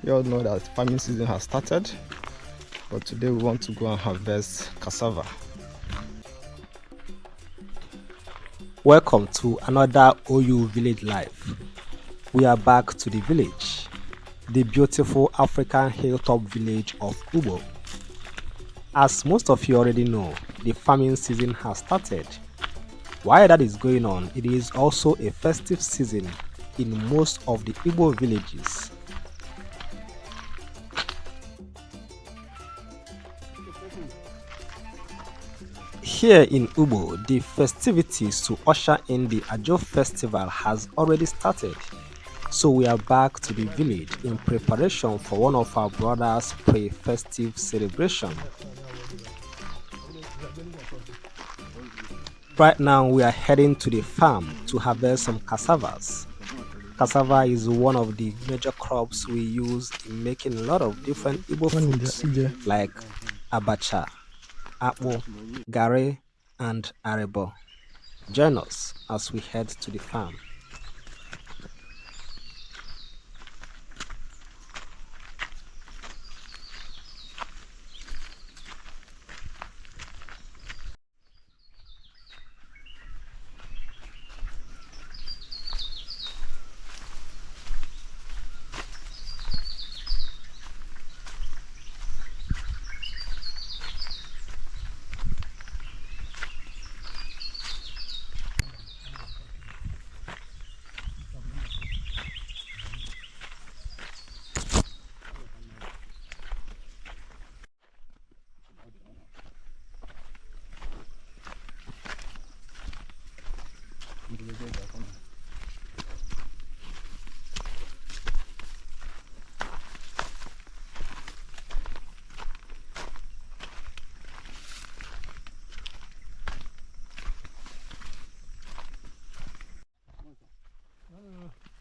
You all know that farming season has started, but today we want to go and harvest cassava. Welcome to another OU Village Life. We are back to the village, the beautiful African hilltop village of Ubo. As most of you already know, the farming season has started. While that is going on, it is also a festive season in most of the Igbo villages. Here in Ubo, the festivities to usher in the Ajo festival has already started. So we are back to the village in preparation for one of our brothers' pre-festive celebration. Right now we are heading to the farm to harvest some cassavas. Cassava is one of the major crops we use in making a lot of different Igbo foods like abacha, akpu, gare, and arebo. Join us as we head to the farm.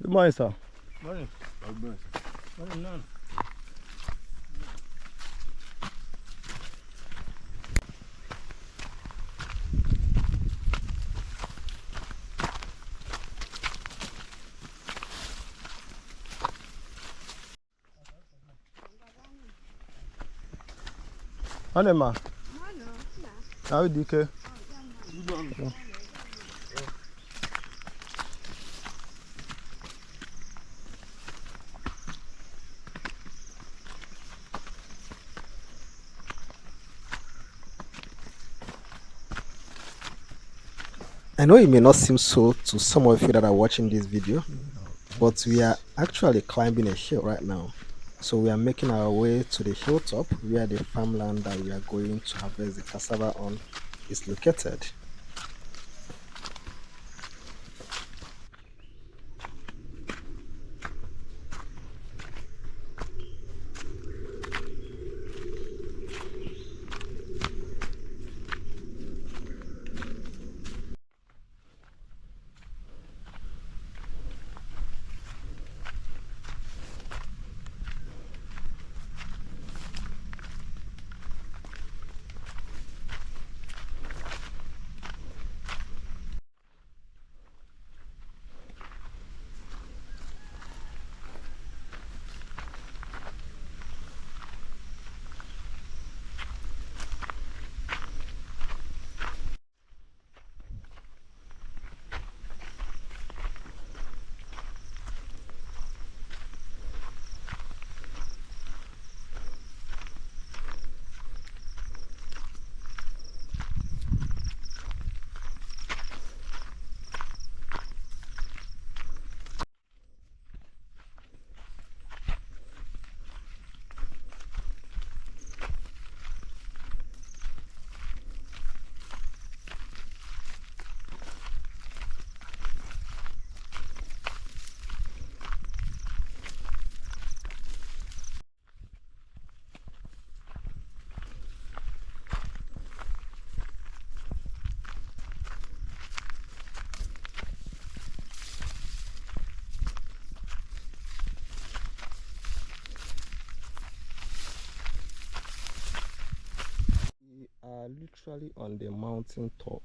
Good morning, sir. Morning. Morning, none. Morning, ma. How do you care? I know it may not seem so to some of you that are watching this video, but we are actually climbing a hill right now. So we are making our way to the hilltop where the farmland that we are going to harvest the cassava on is located. We are literally on the mountain top.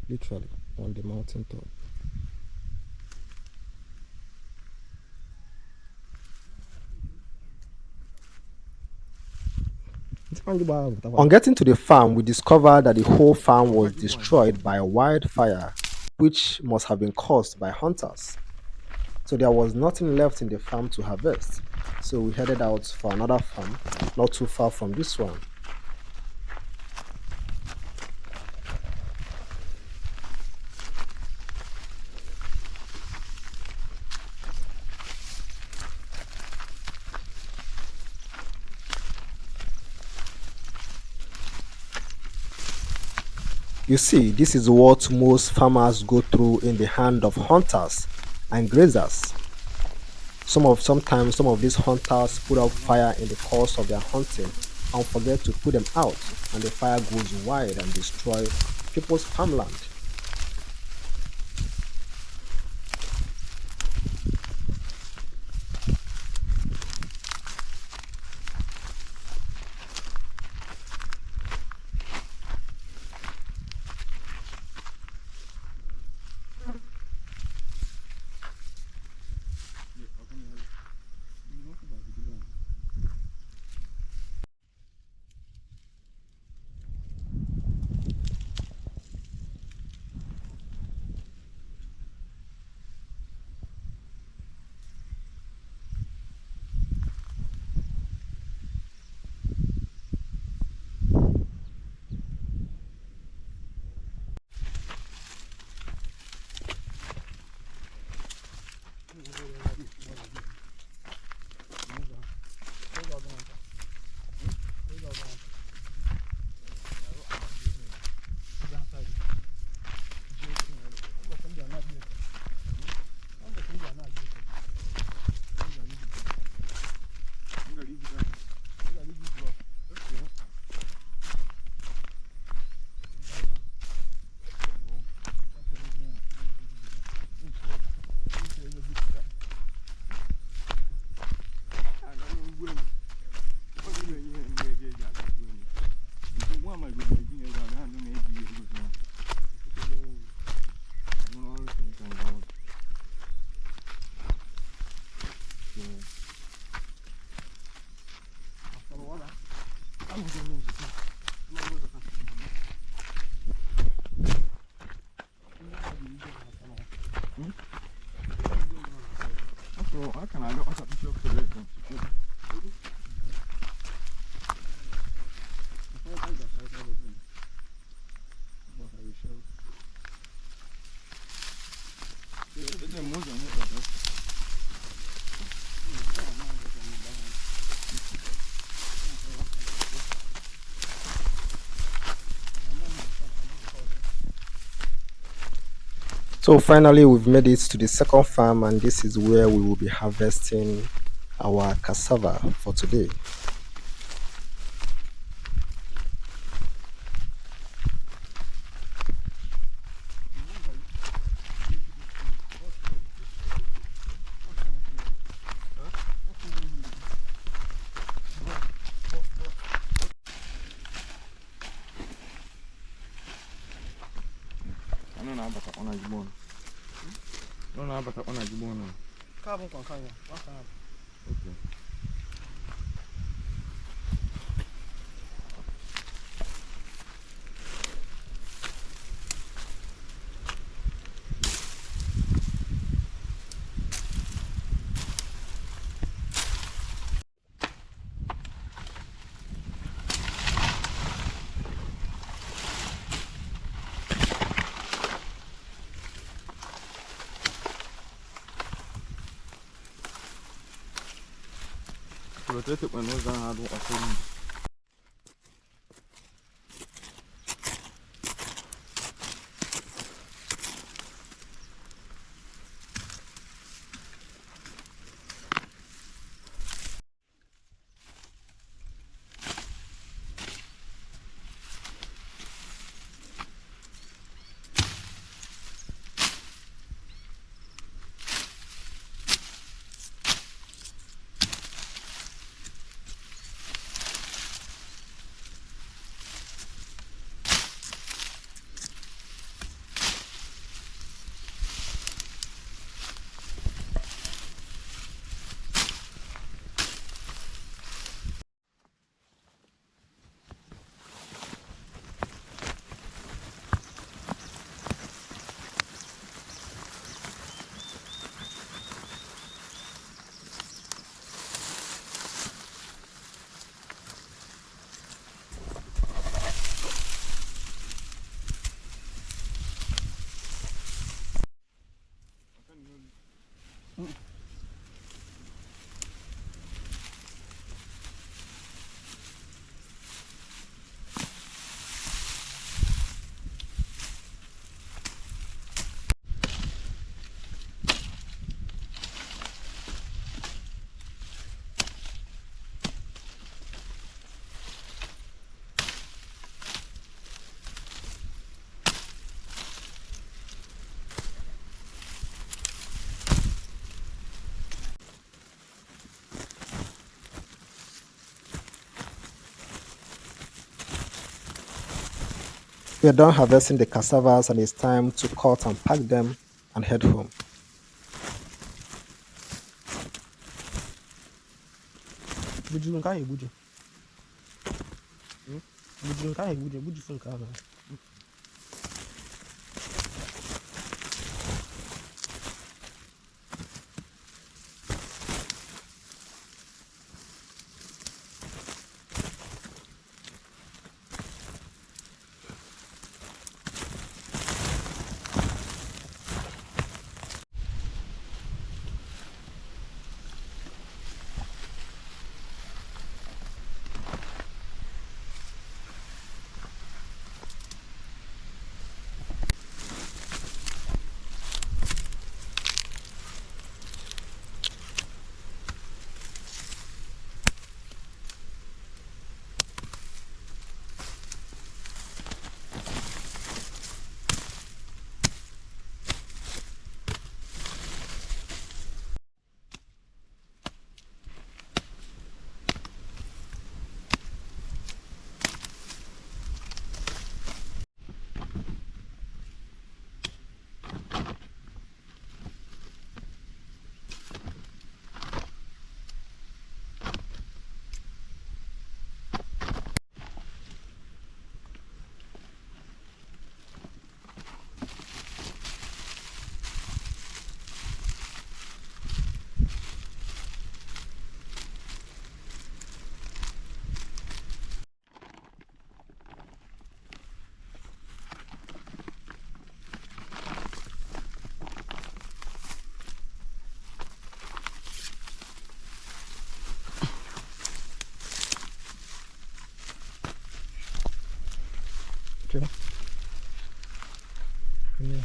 Literally on the mountain top. On getting to the farm, we discovered that the whole farm was destroyed by a wildfire, which must have been caused by hunters. So there was nothing left in the farm to harvest. So we headed out for another farm, not too far from this one. You see, this is what most farmers go through in the hand of hunters and grazers. Sometimes some of these hunters put out fire in the course of their hunting and forget to put them out, and the fire goes wide and destroy people's farmland. So finally, we've made it to the second farm, and this is where we will be harvesting our cassava for today. We are done harvesting the cassavas and it's time to cut and pack them and head home. Buju nka he buju. Buju nka he buju. Buju fun ka na. Okay. Yeah.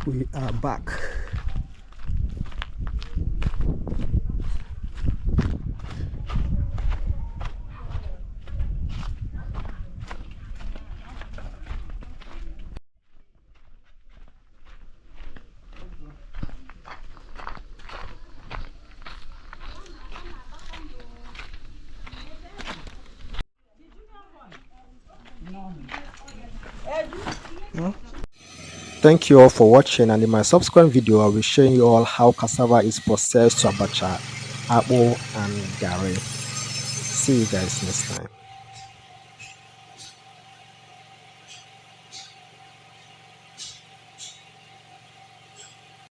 We are back. Thank you all for watching, and in my subsequent video I will show you all how cassava is processed to abacha, apple and gari. See you guys next time.